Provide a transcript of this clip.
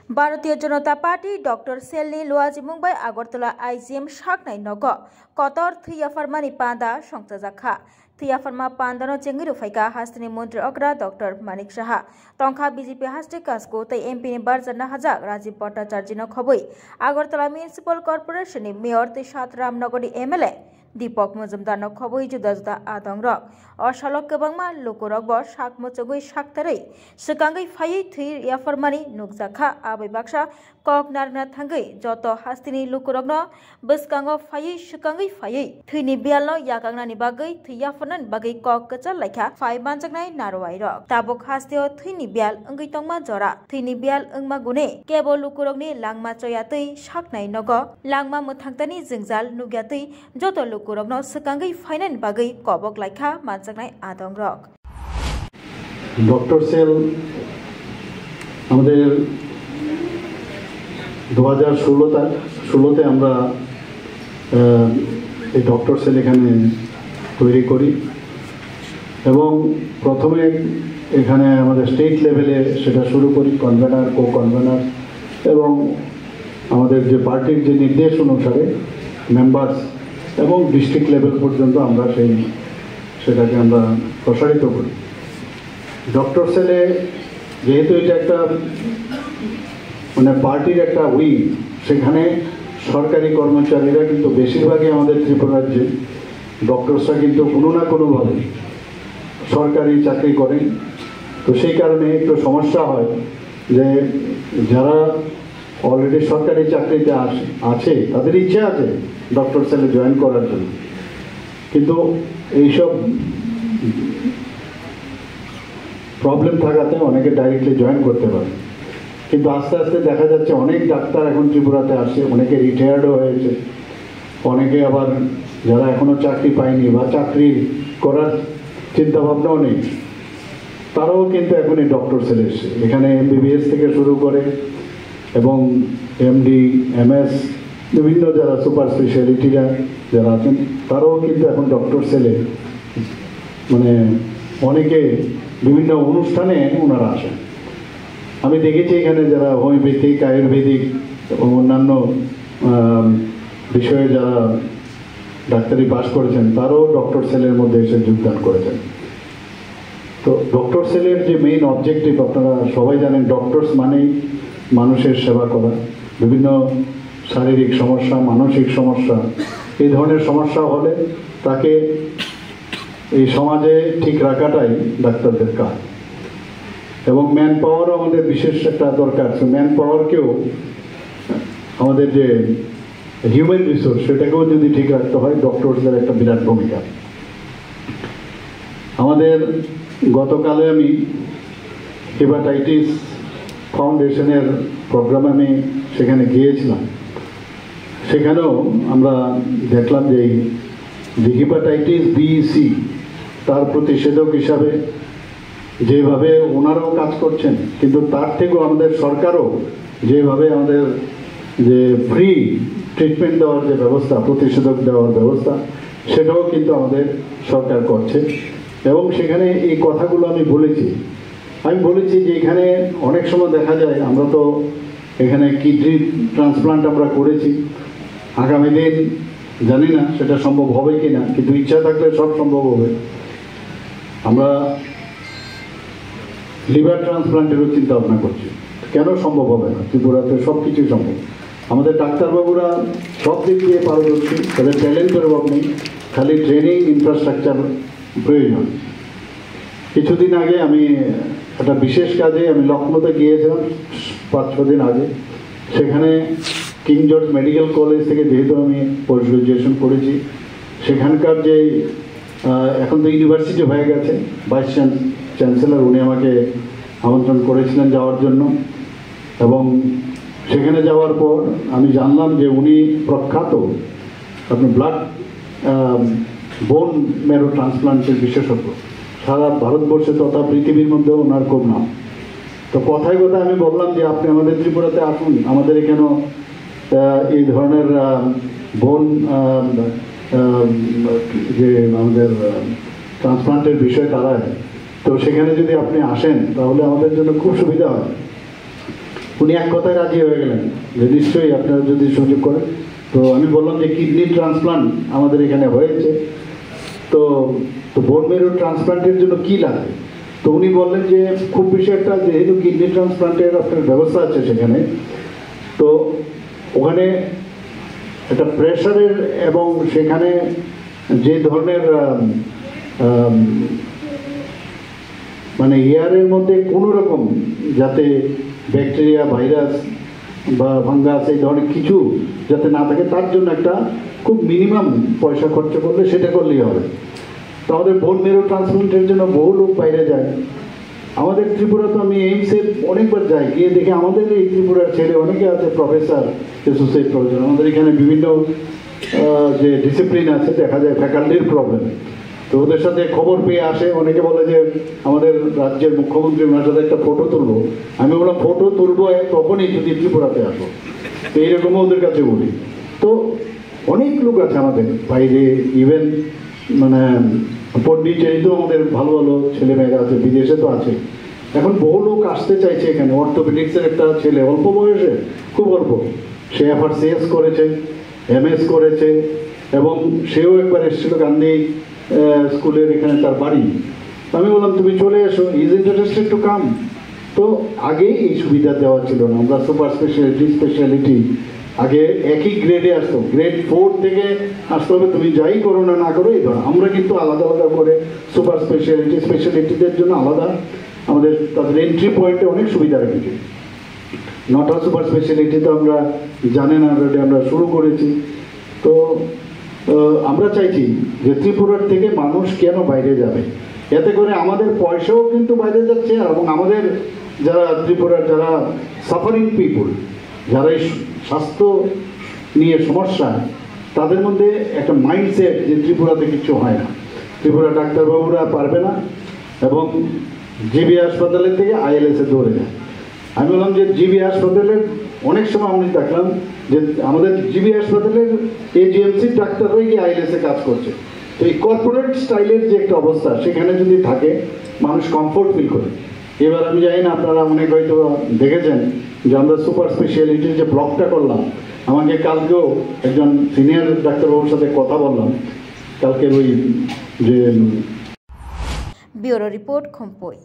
भारतीय जनता पार्टी डॉक्टर सेलनी लुआजी मुंबई आगरतला आईजीएम शाखनाय नग कतर थैया फरमानि पांदा संसाजाखा थैया फरमा पांदानो चेंगिरु फाइका हास्तिनि मंत्री अग्रा डॉक्टर मानिक साहा टंका बीजेपी हास्ति कास्को तै एमपी नि बारजना हाजाक राजीव भट्टाचार्यनो खबै आगरतला म्युनिसिपल कर्पोरेशन नि मेयर तै सात रामनगरनि एमएलए दीपक मुजुमदारनो खबै जुदा जुदा आदंरक अशालक गोबांमा लोकरकबो साकमोचोगै साकथारै सिगाङै फायै थै याफरमानि नुकजाखा आबै बाक्सा कक नारना थांगै जत हास्तिनि लोकरकनो बसकाङो फायै सिगाङै फायै थैनि बियालनो यागांनानि बागै थै याफरनानि बागै कक कचा लाइखा फाय बानजागनाय नारवाइरक ताबक हास्तियो थैनि बियाल अंगै तंमा जरा थैनि बियाल अंगमा गुने केबल लोकरकनि लांमा चयातै साकनाय नग लांमा मोथांतानि जोंजाल नुग्यातै जत लोकरकनो सिगाङै फायनानि बागै कबक लाइखा मानजागनाय आदंरक डॉक्टर सेल আমাদের 2016 আমরা এই ডক্টর সেল এখানে তৈরি করি এবং প্রথমে এখানে আমাদের স্টেট লেভেলে সেটা শুরু করি কনভেনার কো কনভেনার এবং আমাদের যে পার্টির যে নির্দেশ অনুসারে মেম্বার্স এবং ডিস্ট্রিক্ট লেভেল পর্যন্ত আমরা সেটাকে আমরা প্রসারিত করি ডক্টর সেলে যেহেতু এটা একটা মানে পার্টির একটা উইং সেখানে সরকারি কর্মচারীরা কিন্তু বেশিরভাগই আমাদের ত্রিপুরা রাজ্যে ডক্টরসরা কিন্তু কোনো না কোনোভাবে সরকারি চাকরি করেন তো সেই কারণে একটু সমস্যা হয় যে যারা অলরেডি সরকারি চাকরিতে আছে তাদের ইচ্ছে আছে ডক্টর সেলে জয়েন করার জন্য কিন্তু এইসব প্রবলেম থাকাতে অনেকে ডাইরেক্টলি জয়েন করতে পারে কিন্তু আস্তে আস্তে দেখা যাচ্ছে অনেক ডাক্তার এখন ত্রিপুরাতে আসে অনেকে রিটায়ার্ডও হয়েছে অনেকে আবার যারা এখনও চাকরি পায়নি বা চাকরি করার চিন্তাভাবনাও নেই তারাও কিন্তু এখন এই ডক্টর সেলে এসছে এখানে এমবিবিএস থেকে শুরু করে এবং এমডি এমএস বিভিন্ন যারা সুপার স্পেশালিটিরা যারা আছেন তারাও কিন্তু এখন ডক্টর সেলে মানে অনেকে বিভিন্ন অনুষ্ঠানে ওনারা আসেন আমি দেখেছি এখানে যারা হোমিওপ্যাথিক আয়ুর্বেদিক এবং অন্যান্য বিষয়ে যারা ডাক্তারি পাশ করেছেন তারাও ডক্টর সেলের মধ্যে এসে যোগদান করেছেন তো ডক্টর সেলের যে মেইন অবজেক্টিভ আপনারা সবাই জানেন ডক্টরস মানেই মানুষের সেবা করা বিভিন্ন শারীরিক সমস্যা মানসিক সমস্যা এই ধরনের সমস্যা হলে তাকে এই সমাজে ঠিক রাখাটাই ডাক্তারদের কাজ এবং ম্যান পাওয়ারও আমাদের বিশেষ একটা দরকার ম্যান পাওয়ারকেও আমাদের যে হিউম্যান রিসোর্স সেটাকেও যদি ঠিক রাখতে হয় ডক্টরদের একটা বিরাট ভূমিকা আমাদের গতকালে আমি হেপাটাইটিস ফাউন্ডেশনের প্রোগ্রামে আমি সেখানে গিয়েছিলাম সেখানেও আমরা দেখলাম যে হেপাটাইটিস বি সি তার প্রতিষেধক হিসাবে যেভাবে ওনারাও কাজ করছেন কিন্তু তার থেকেও আমাদের সরকারও যেভাবে আমাদের যে ফ্রি ট্রিটমেন্ট দেওয়ার যে ব্যবস্থা প্রতিষেধক দেওয়ার ব্যবস্থা সেটাও কিন্তু আমাদের সরকার করছে এবং সেখানে এই কথাগুলো আমি বলেছি যে এখানে অনেক সময় দেখা যায় আমরা তো এখানে কিডনি ট্রান্সপ্লান্ট আমরা করেছি আগামী দিন জানি না সেটা সম্ভব হবে কি না কিন্তু ইচ্ছা থাকলে সব সম্ভব হবে আমরা লিভার ট্রান্সপ্লান্টেরও চিন্তা ভাবনা করছি কেন সম্ভব হবে না ত্রিপুরাতে সব কিছুই সম্ভব আমাদের ডাক্তারবাবুরা সব দিক দিয়ে পারদর্শী তাদের ট্যালেন্টের অভাব নেই খালি ট্রেনিং ইনফ্রাস্ট্রাকচার প্রয়োজন কিছুদিন আগে আমি একটা বিশেষ কাজে আমি লখনৌতে গিয়েছিলাম 5-6 দিন আগে সেখানে কিং জর্জ মেডিকেল কলেজ থেকে যেহেতু আমি পোস্ট গ্রাজুয়েশন করেছি সেখানকার যে এখন তো ইউনিভার্সিটি হয়ে গেছে ভাইস চ্যান্সেলর উনি আমাকে আমন্ত্রণ করেছিলেন যাওয়ার জন্য এবং সেখানে যাওয়ার পর আমি জানলাম যে উনি প্রখ্যাত আপনি ব্লাড বোন ম্যারো ট্রান্সপ্লান্টের বিশেষজ্ঞ সারা ভারতবর্ষে তথা পৃথিবীর মধ্যে ওনার খুব নাম তো কথায় আমি বললাম যে আপনি আমাদের ত্রিপুরাতে আসুন আমাদের এখানেও এই ধরনের বোন যে আমাদের ট্রান্সপ্লান্টের বিষয় দাঁড়ায় তো সেখানে যদি আপনি আসেন তাহলে আমাদের জন্য খুব সুবিধা হয় উনি এক কথায় রাজি হয়ে গেলেন যে নিশ্চয়ই আপনারা যদি সুযোগ করেন। তো আমি বললাম যে কিডনি ট্রান্সপ্লান্ট আমাদের এখানে হয়েছে, তো বোন মেরু ট্রান্সপ্লান্টের জন্য কী লাগে। তো উনি বললেন যে খুব বেশি একটা, যেহেতু কিডনি ট্রান্সপ্লান্টের আপনার ব্যবস্থা আছে সেখানে, তো ওখানে একটা প্রেশারের এবং সেখানে যে ধরনের মানে এয়ারের মধ্যে কোনো রকম যাতে ব্যাকটেরিয়া, ভাইরাস বা ফাঙ্গাস এই ধরনের কিছু যাতে না থাকে, তার জন্য একটা খুব মিনিমাম পয়সা খরচ করলে সেটা করলেই হবে। তো আমাদের বোন মেরু ট্রান্সপ্লান্টের জন্য বহু লোক বাইরে যায়। আমাদের ত্রিপুরা তো আমি এইমসে অনেকবার যাই, গিয়ে দেখে আমাদের এই ত্রিপুরার ছেলে অনেকে আছে প্রফেসর, অ্যাসোসিয়েট প্রফেসর। আমাদের এখানে বিভিন্ন যে ডিসিপ্লিন আছে দেখা যায় ফ্যাকাল্টির প্রবলেম, তো ওদের সাথে খবর পেয়ে আসে। অনেকে বলে যে আমাদের রাজ্যের মুখ্যমন্ত্রী ওনার সাথে একটা ফটো তুলবো। আমি বললাম ফটো তুলবো তখনই যদি ত্রিপুরাতে আসো। তো এইরকমও ওদের কাছে বলি। তো অনেক লোক আছে আমাদের বাইরে, ইভেন মানে পন্ডিচেরিতেও আমাদের ভালো ভালো ছেলেমেয়েরা আছে, বিদেশে তো আছে। এখন বহু লোক আসতে চাইছে এখানে। অর্থোপেডিক্সের একটা ছেলে অল্প বয়সে, খুব অল্প, সে FRCS করেছে, MS করেছে, এবং সেও একবার এসেছিল গান্ধী স্কুলের এখানে তার বাড়ি। আমি বললাম তুমি চলে এসো, ইজ ইন্টারেস্টেড টু কাম। তো আগে এই সুবিধা দেওয়া ছিল না। আমরা সুপার স্পেশালিটি আগে একই গ্রেডে আসতো, গ্রেড 4 থেকে আসতে হবে, তুমি যাই করো না না করো এই ধর। আমরা কিন্তু আলাদা আলাদা করে সুপার স্পেশালিটিদের জন্য আলাদা আমাদের তাদের এন্ট্রি পয়েন্টে অনেক সুবিধা রেখেছি। নটা সুপার স্পেশালিটি তো আমরা জানেন অলরেডি আমরা শুরু করেছি। তো আমরা চাইছি যে ত্রিপুরার থেকে মানুষ কেন বাইরে যাবে, এতে করে আমাদের পয়সাও কিন্তু বাইরে যাচ্ছে, এবং আমাদের যারা ত্রিপুরার যারা সাফারিং পিপুল, যারা এই স্বাস্থ্য নিয়ে সমস্যা, তাদের মধ্যে একটা মাইন্ডসেট যে ত্রিপুরাতে কিছু হয় না, ত্রিপুরা ডাক্তারবাবুরা পারবে না, এবং জিবি হাসপাতালের থেকে ILS-এ দৌড়ে যায়। আমি বললাম যে জিবি হাসপাতালের অনেক সময় আমি দেখলাম যে আমাদের জিবি হাসপাতালের AGMC ডাক্তাররাই গিয়ে ILS-এ কাজ করছে। তো এই কর্পোরেট স্টাইলের যে একটা অবস্থা, সেখানে যদি থাকে মানুষ কমফোর্ট ফিল করে। এবার আমি জানি না, আপনারা অনেক হয়তো দেখেছেন যে আমরা সুপার স্পেশালিটির যে ব্লকটা করলাম, আমাকে কালকেও একজন সিনিয়র ডাক্তারবাবুর সাথে কথা বললাম, কালকের ওই যে ব্যুরো রিপোর্ট খম্পই।